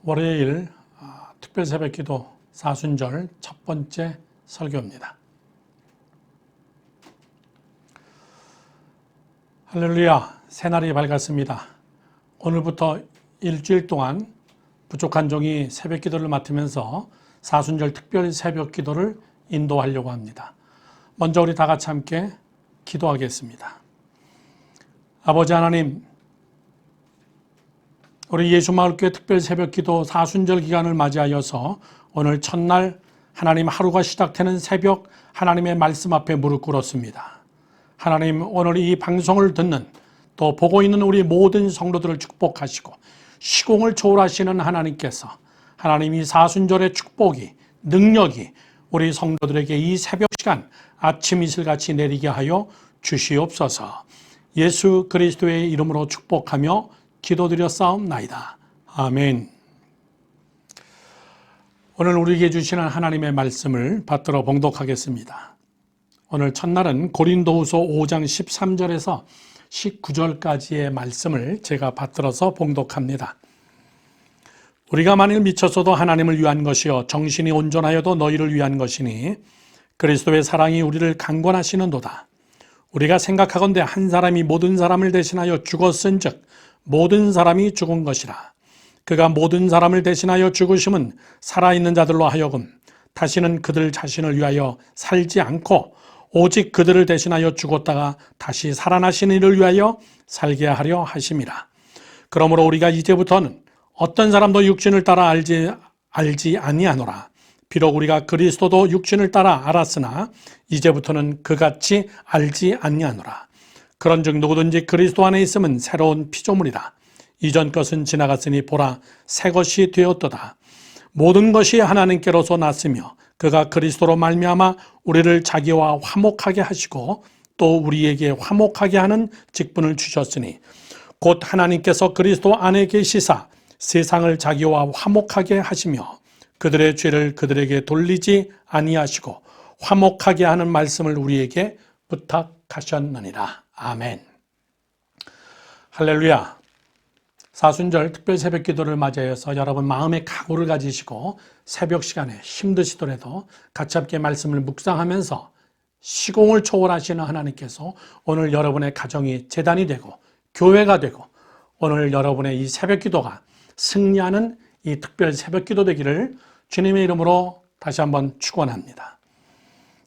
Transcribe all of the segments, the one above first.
월요일 특별 새벽기도 사순절 첫 번째 설교입니다. 할렐루야, 새날이 밝았습니다. 오늘부터 일주일 동안 부족한 종이 새벽기도를 맡으면서 사순절 특별 새벽기도를 인도하려고 합니다. 먼저 우리 다 같이 함께 기도하겠습니다. 아버지 하나님, 우리 예수마을교회 특별 새벽기도 사순절 기간을 맞이하여서 오늘 첫날 하나님 하루가 시작되는 새벽 하나님의 말씀 앞에 무릎 꿇었습니다. 하나님, 오늘 이 방송을 듣는 또 보고 있는 우리 모든 성도들을 축복하시고 시공을 초월하시는 하나님께서 하나님 이 사순절의 축복이 능력이 우리 성도들에게 이 새벽 시간 아침 이슬같이 내리게 하여 주시옵소서. 예수 그리스도의 이름으로 축복하며 기도드려 싸움나이다. 아멘. 오늘 우리에게 주시는 하나님의 말씀을 받들어 봉독하겠습니다. 오늘 첫날은 고린도후서 5장 13절에서 19절까지의 말씀을 제가 받들어서 봉독합니다. 우리가 만일 미쳤어도 하나님을 위한 것이요 정신이 온전하여도 너희를 위한 것이니 그리스도의 사랑이 우리를 강권하시는도다. 우리가 생각하건대 한 사람이 모든 사람을 대신하여 죽었은즉 모든 사람이 죽은 것이라. 그가 모든 사람을 대신하여 죽으심은 살아있는 자들로 하여금 다시는 그들 자신을 위하여 살지 않고 오직 그들을 대신하여 죽었다가 다시 살아나신 이를 위하여 살게 하려 하심이라. 그러므로 우리가 이제부터는 어떤 사람도 육신을 따라 알지 아니하노라. 비록 우리가 그리스도도 육신을 따라 알았으나 이제부터는 그같이 알지 아니하노라. 그런즉 누구든지 그리스도 안에 있으면 새로운 피조물이라. 이전 것은 지나갔으니 보라 새 것이 되었도다. 모든 것이 하나님께로서 났으며 그가 그리스도로 말미암아 우리를 자기와 화목하게 하시고 또 우리에게 화목하게 하는 직분을 주셨으니 곧 하나님께서 그리스도 안에 계시사 세상을 자기와 화목하게 하시며 그들의 죄를 그들에게 돌리지 아니하시고 화목하게 하는 말씀을 우리에게 부탁하셨느니라. 아멘. 할렐루야. 사순절 특별 새벽 기도를 맞이해서 여러분 마음의 각오를 가지시고 새벽 시간에 힘드시더라도 같이 함께 말씀을 묵상하면서 시공을 초월하시는 하나님께서 오늘 여러분의 가정이 재단이 되고 교회가 되고 오늘 여러분의 이 새벽 기도가 승리하는 이 특별 새벽 기도 되기를 주님의 이름으로 다시 한번 축원합니다.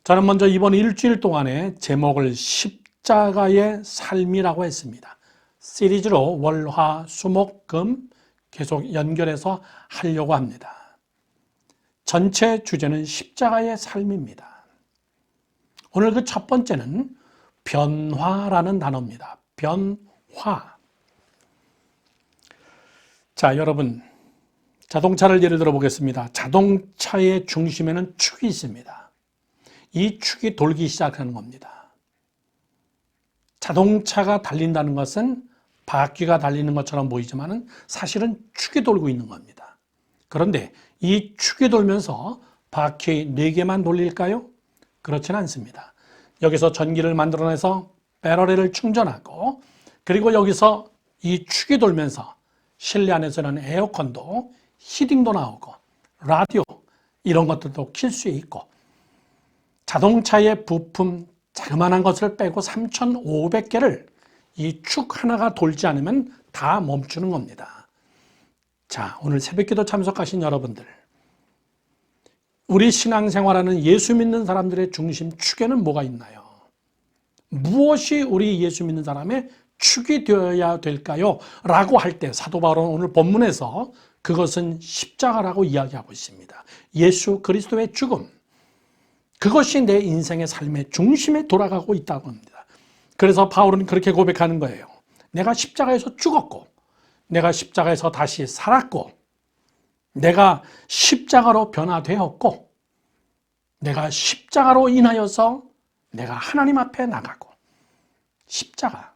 저는 먼저 이번 일주일 동안의 제목을 십자가의 삶이라고 했습니다. 시리즈로 월, 화, 수, 목, 금 계속 연결해서 하려고 합니다. 전체 주제는 십자가의 삶입니다. 오늘 그 첫 번째는 변화라는 단어입니다. 변화. 자, 여러분, 자동차를 예를 들어 보겠습니다. 자동차의 중심에는 축이 있습니다. 이 축이 돌기 시작하는 겁니다. 자동차가 달린다는 것은 바퀴가 달리는 것처럼 보이지만 사실은 축이 돌고 있는 겁니다. 그런데 이 축이 돌면서 바퀴 4개만 돌릴까요? 그렇지는 않습니다. 여기서 전기를 만들어내서 배터리를 충전하고 그리고 여기서 이 축이 돌면서 실내 안에서는 에어컨도 히팅도 나오고 라디오 이런 것들도 킬 수 있고 자동차의 부품 자그마한 것을 빼고 3,500개를 이 축 하나가 돌지 않으면 다 멈추는 겁니다. 자, 오늘 새벽기도 참석하신 여러분들, 우리 신앙생활하는 예수 믿는 사람들의 중심 축에는 뭐가 있나요? 무엇이 우리 예수 믿는 사람의 축이 되어야 될까요? 라고 할 때 사도 바울은 오늘 본문에서 그것은 십자가라고 이야기하고 있습니다. 예수 그리스도의 죽음, 그것이 내 인생의 삶의 중심에 돌아가고 있다고 합니다. 그래서 바울은 그렇게 고백하는 거예요. 내가 십자가에서 죽었고 내가 십자가에서 다시 살았고 내가 십자가로 변화되었고 내가 십자가로 인하여서 내가 하나님 앞에 나가고 십자가,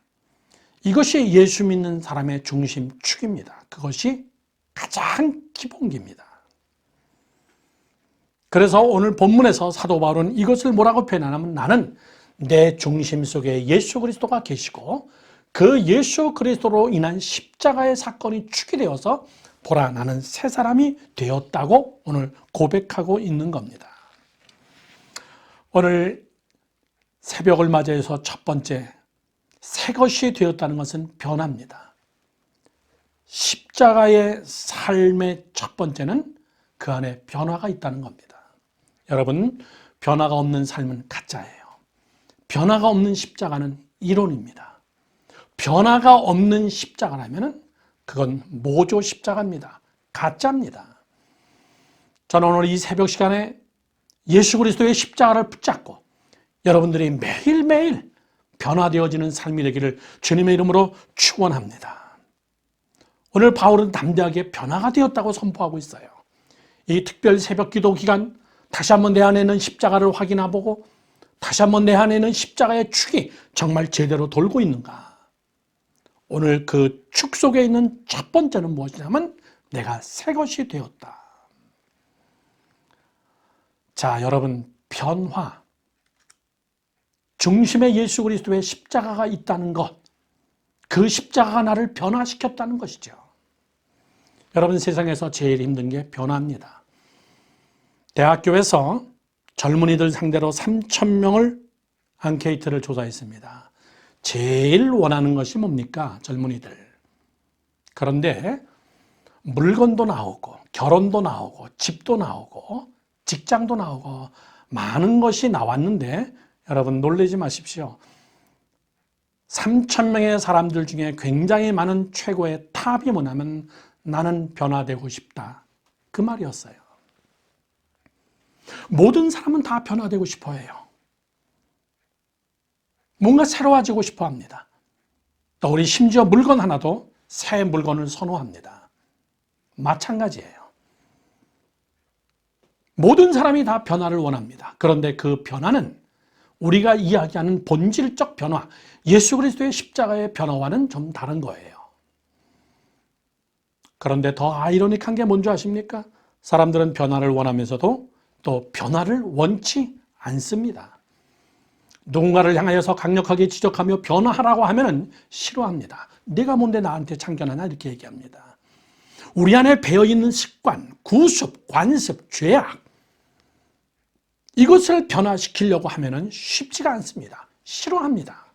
이것이 예수 믿는 사람의 중심 축입니다. 그것이 가장 기본기입니다. 그래서 오늘 본문에서 사도 바울은 이것을 뭐라고 표현하냐면 나는 내 중심 속에 예수 그리스도가 계시고 그 예수 그리스도로 인한 십자가의 사건이 축이 되어서 보라 나는 새 사람이 되었다고 오늘 고백하고 있는 겁니다. 오늘 새벽을 맞이해서 첫 번째 새 것이 되었다는 것은 변화입니다. 십자가의 삶의 첫 번째는 그 안에 변화가 있다는 겁니다. 여러분, 변화가 없는 삶은 가짜예요. 변화가 없는 십자가는 이론입니다. 변화가 없는 십자가라면 그건 모조 십자가입니다. 가짜입니다. 저는 오늘 이 새벽 시간에 예수 그리스도의 십자가를 붙잡고 여러분들이 매일매일 변화되어지는 삶이 되기를 주님의 이름으로 축원합니다. 오늘 바울은 담대하게 변화가 되었다고 선포하고 있어요. 이 특별 새벽 기도 기간 다시 한번 내 안에 있는 십자가를 확인해보고 다시 한번 내 안에 있는 십자가의 축이 정말 제대로 돌고 있는가. 오늘 그 축 속에 있는 첫 번째는 무엇이냐면 내가 새 것이 되었다. 자, 여러분, 변화. 중심에 예수 그리스도의 십자가가 있다는 것. 그 십자가가 나를 변화시켰다는 것이죠. 여러분, 세상에서 제일 힘든 게 변화입니다. 대학교에서 젊은이들 상대로 3,000명을 앙케이트를 조사했습니다. 제일 원하는 것이 뭡니까? 젊은이들. 그런데 물건도 나오고 결혼도 나오고 집도 나오고 직장도 나오고 많은 것이 나왔는데 여러분 놀라지 마십시오. 3,000명의 사람들 중에 굉장히 많은 최고의 탑이 뭐냐면 나는 변화되고 싶다. 그 말이었어요. 모든 사람은 다 변화되고 싶어 해요. 뭔가 새로워지고 싶어 합니다. 또 우리 심지어 물건 하나도 새 물건을 선호합니다. 마찬가지예요. 모든 사람이 다 변화를 원합니다. 그런데 그 변화는 우리가 이야기하는 본질적 변화, 예수 그리스도의 십자가의 변화와는 좀 다른 거예요. 그런데 더 아이러니한 게 뭔지 아십니까? 사람들은 변화를 원하면서도 또 변화를 원치 않습니다. 누군가를 향하여서 강력하게 지적하며 변화하라고 하면 싫어합니다. 내가 뭔데 나한테 참견하나 이렇게 얘기합니다. 우리 안에 배어있는 습관, 구습, 관습, 죄악 이것을 변화시키려고 하면 쉽지가 않습니다. 싫어합니다.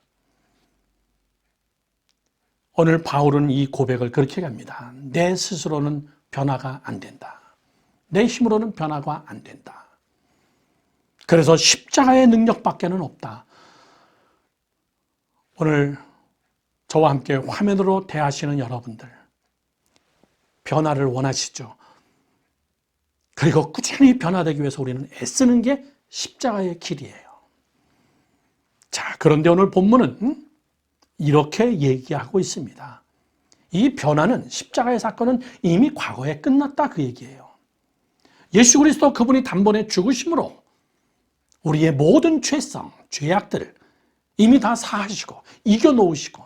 오늘 바울은 이 고백을 그렇게 합니다. 내 스스로는 변화가 안 된다. 내 힘으로는 변화가 안 된다. 그래서 십자가의 능력밖에는 없다. 오늘 저와 함께 화면으로 대하시는 여러분들 변화를 원하시죠? 그리고 꾸준히 변화되기 위해서 우리는 애쓰는 게 십자가의 길이에요. 자, 그런데 오늘 본문은 이렇게 얘기하고 있습니다. 이 변화는 십자가의 사건은 이미 과거에 끝났다 그 얘기예요. 예수 그리스도 그분이 단번에 죽으심으로 우리의 모든 죄성, 죄악들을 이미 다 사하시고 이겨놓으시고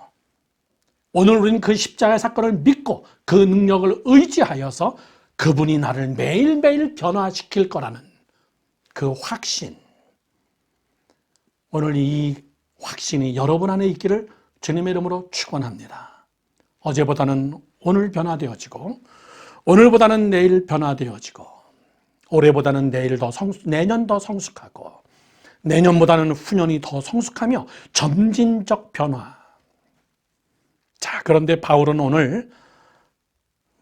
오늘 우리는 그 십자가의 사건을 믿고 그 능력을 의지하여서 그분이 나를 매일매일 변화시킬 거라는 그 확신. 오늘 이 확신이 여러분 안에 있기를 주님의 이름으로 축원합니다. 어제보다는 오늘 변화되어지고 오늘보다는 내일 변화되어지고 올해보다는 내년 더 성숙하고 내년보다는 후년이 더 성숙하며 점진적 변화. 자, 그런데 바울은 오늘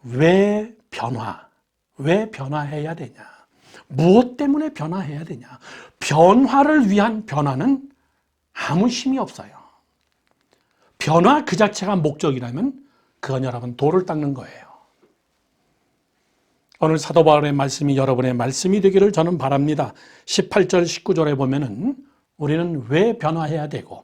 왜 변화해야 되냐? 무엇 때문에 변화해야 되냐? 변화를 위한 변화는 아무 힘이 없어요. 변화 그 자체가 목적이라면 그건 여러분 돌을 닦는 거예요. 오늘 사도 바울의 말씀이 여러분의 말씀이 되기를 저는 바랍니다. 18절 19절에 보면은 우리는 왜 변화해야 되고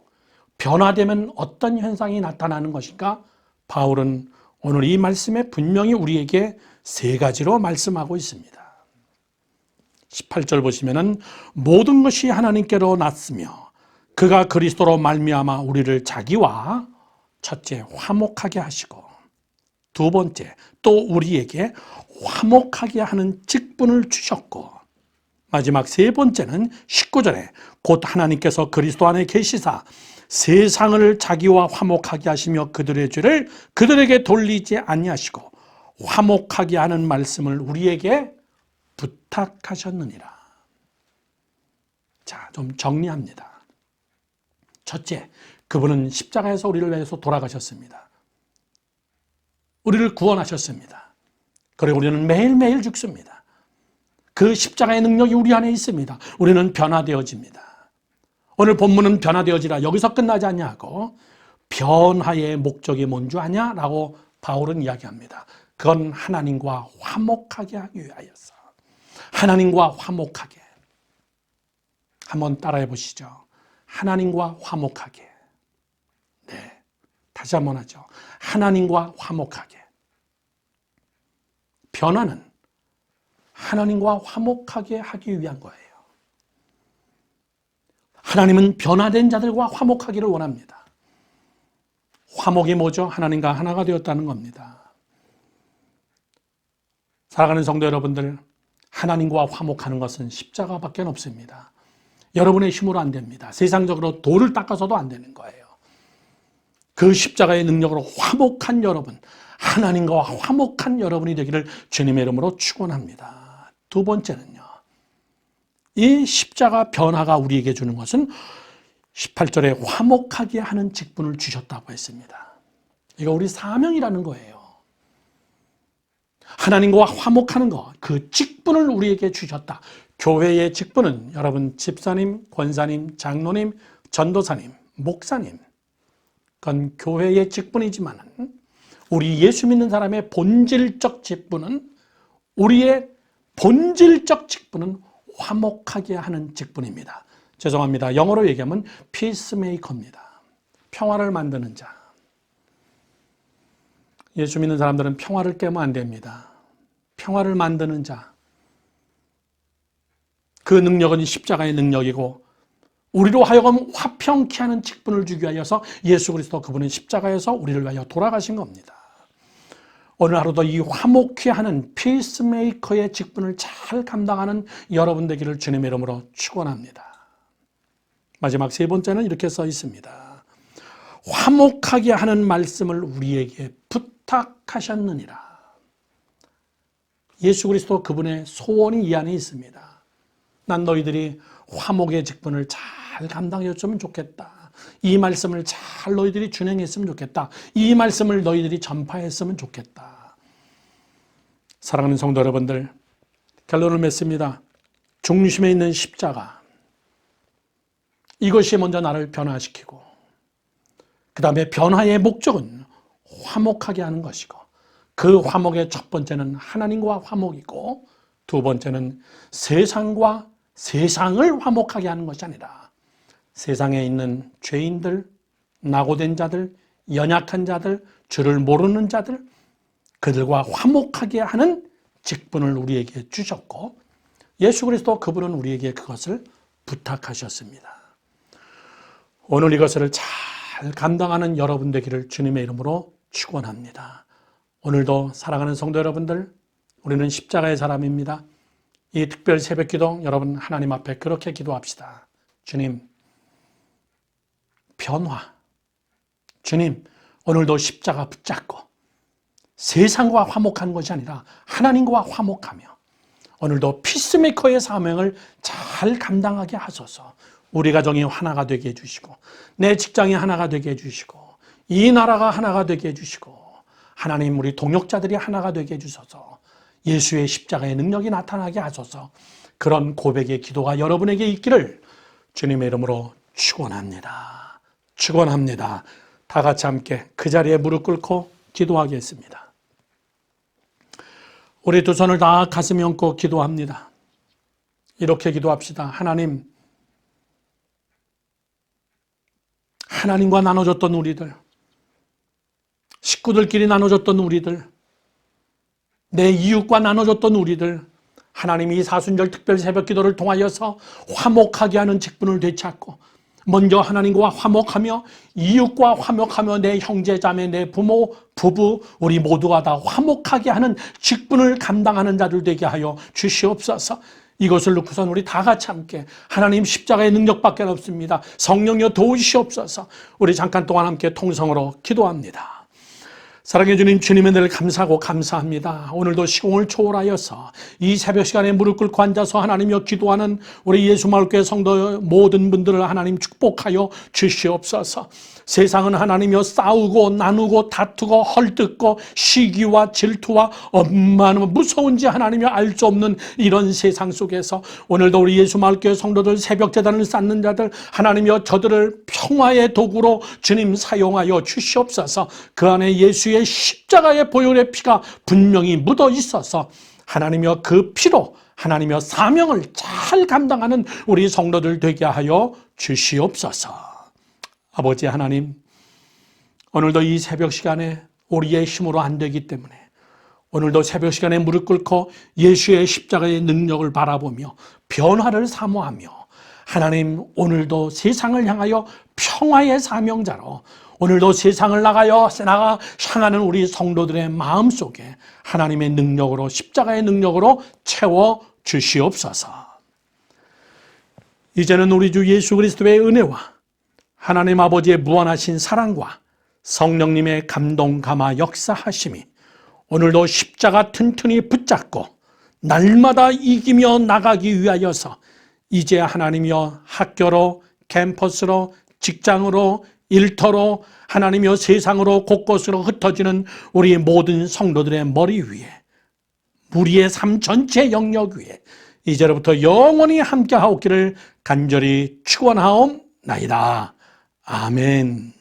변화되면 어떤 현상이 나타나는 것인가? 바울은 오늘 이 말씀에 분명히 우리에게 세 가지로 말씀하고 있습니다. 18절 보시면은 모든 것이 하나님께로 났으며 그가 그리스도로 말미암아 우리를 자기와 첫째 화목하게 하시고 두 번째 또 우리에게 화목하게 하는 직분을 주셨고 마지막 세 번째는 19절에 곧 하나님께서 그리스도 안에 계시사 세상을 자기와 화목하게 하시며 그들의 죄를 그들에게 돌리지 아니하시고 화목하게 하는 말씀을 우리에게 부탁하셨느니라. 자, 좀 정리합니다. 첫째, 그분은 십자가에서 우리를 위해서 돌아가셨습니다. 우리를 구원하셨습니다. 그리고 우리는 매일매일 죽습니다. 그 십자가의 능력이 우리 안에 있습니다. 우리는 변화되어집니다. 오늘 본문은 변화되어지라 여기서 끝나지 않냐고, 변화의 목적이 뭔 줄 아냐? 라고 바울은 이야기합니다. 그건 하나님과 화목하게 하기 위하여서. 하나님과 화목하게. 한번 따라해 보시죠. 하나님과 화목하게. 네, 다시 한번 하죠. 하나님과 화목하게. 변화는 하나님과 화목하게 하기 위한 거예요. 하나님은 변화된 자들과 화목하기를 원합니다. 화목이 뭐죠? 하나님과 하나가 되었다는 겁니다. 사랑하는 성도 여러분들, 하나님과 화목하는 것은 십자가밖에 없습니다. 여러분의 힘으로 안 됩니다. 세상적으로 돌을 닦아서도 안 되는 거예요. 그 십자가의 능력으로 화목한 여러분, 하나님과 화목한 여러분이 되기를 주님의 이름으로 축원합니다. 두 번째는요, 이 십자가 변화가 우리에게 주는 것은 18절에 화목하게 하는 직분을 주셨다고 했습니다. 이거 우리 사명이라는 거예요. 하나님과 화목하는 것, 그 직분을 우리에게 주셨다. 교회의 직분은 여러분 집사님, 권사님, 장로님, 전도사님, 목사님, 그건 교회의 직분이지만 우리 예수 믿는 사람의 본질적 직분은, 우리의 본질적 직분은 화목하게 하는 직분입니다. 죄송합니다. 영어로 얘기하면 피스메이커입니다. 평화를 만드는 자. 예수 믿는 사람들은 평화를 깨면 안 됩니다. 평화를 만드는 자. 그 능력은 십자가의 능력이고 우리로 하여금 화평케 하는 직분을 주기 위하여서 예수 그리스도 그분은 십자가에서 우리를 위하여 돌아가신 겁니다. 오늘 하루도 이 화목케 하는 피스메이커의 직분을 잘 감당하는 여러분 되기를 주님의 이름으로 축원합니다. 마지막 세 번째는 이렇게 써 있습니다. 화목하게 하는 말씀을 우리에게 부탁하셨느니라. 예수 그리스도 그분의 소원이 이 안에 있습니다. 난 너희들이 화목의 직분을 잘 감당해줬으면 좋겠다. 이 말씀을 잘 너희들이 준행했으면 좋겠다. 이 말씀을 너희들이 전파했으면 좋겠다. 사랑하는 성도 여러분들, 결론을 맺습니다. 중심에 있는 십자가, 이것이 먼저 나를 변화시키고 그 다음에 변화의 목적은 화목하게 하는 것이고, 그 화목의 첫 번째는 하나님과 화목이고, 두 번째는 세상과 세상을 화목하게 하는 것이 아니라 세상에 있는 죄인들, 낙오된 자들, 연약한 자들, 주를 모르는 자들, 그들과 화목하게 하는 직분을 우리에게 주셨고, 예수 그리스도 그분은 우리에게 그것을 부탁하셨습니다. 오늘 이것을 잘 감당하는 여러분 되기를 주님의 이름으로 축원합니다. 오늘도 사랑하는 성도 여러분들, 우리는 십자가의 사람입니다. 이 특별 새벽기도 여러분 하나님 앞에 그렇게 기도합시다. 주님, 변화. 주님, 오늘도 십자가 붙잡고 세상과 화목하는 것이 아니라 하나님과 화목하며 오늘도 피스메이커의 사명을 잘 감당하게 하소서. 우리 가정이 하나가 되게 해주시고, 내 직장이 하나가 되게 해주시고, 이 나라가 하나가 되게 해주시고, 하나님 우리 동역자들이 하나가 되게 해주셔서 예수의 십자가의 능력이 나타나게 하소서. 그런 고백의 기도가 여러분에게 있기를 주님의 이름으로 축원합니다. 축원합니다. 다 같이 함께 그 자리에 무릎 꿇고 기도하겠습니다. 우리 두 손을 다 가슴에 얹고 기도합니다. 이렇게 기도합시다. 하나님, 하나님과 나눠줬던 우리들, 식구들끼리 나눠줬던 우리들, 내 이웃과 나눠줬던 우리들, 하나님이 이 사순절 특별 새벽 기도를 통하여서 화목하게 하는 직분을 되찾고 먼저 하나님과 화목하며 이웃과 화목하며 내 형제 자매, 내 부모, 부부 우리 모두가 다 화목하게 하는 직분을 감당하는 자들 되게 하여 주시옵소서. 이것을 놓고선 우리 다 같이 함께 하나님 십자가의 능력밖에 없습니다. 성령여 도우시옵소서. 우리 잠깐 동안 함께 통성으로 기도합니다. 사랑해 주님, 주님의 늘 감사하고 감사합니다. 오늘도 시공을 초월하여서 이 새벽 시간에 무릎 꿇고 앉아서 하나님여 기도하는 우리 예수마을교회 성도 모든 분들을 하나님 축복하여 주시옵소서. 세상은 하나님여 싸우고 나누고 다투고 헐뜯고 시기와 질투와 얼마나 무서운지 하나님여 알 수 없는 이런 세상 속에서 오늘도 우리 예수마을교회 성도들 새벽 제단을 쌓는 자들 하나님여 저들을 평화의 도구로 주님 사용하여 주시옵소서. 그 안에 예수의 십자가의 보혈의 피가 분명히 묻어 있어서 하나님여 그 피로 하나님여 사명을 잘 감당하는 우리 성도들 되게 하여 주시옵소서. 아버지 하나님, 오늘도 이 새벽 시간에 우리의 힘으로 안 되기 때문에 오늘도 새벽 시간에 무릎 꿇고 예수의 십자가의 능력을 바라보며 변화를 사모하며 하나님 오늘도 세상을 향하여 평화의 사명자로 오늘도 세상을 나가 향하는 우리 성도들의 마음속에 하나님의 능력으로 십자가의 능력으로 채워 주시옵소서. 이제는 우리 주 예수 그리스도의 은혜와 하나님 아버지의 무한하신 사랑과 성령님의 감동 감화 역사하심이 오늘도 십자가 튼튼히 붙잡고 날마다 이기며 나가기 위하여서 이제 하나님이여 학교로 캠퍼스로 직장으로 일터로 하나님이여 세상으로 곳곳으로 흩어지는 우리 모든 성도들의 머리 위에 우리의 삶 전체 영역 위에 이제로부터 영원히 함께하옵기를 간절히 축원하옵나이다. 아멘.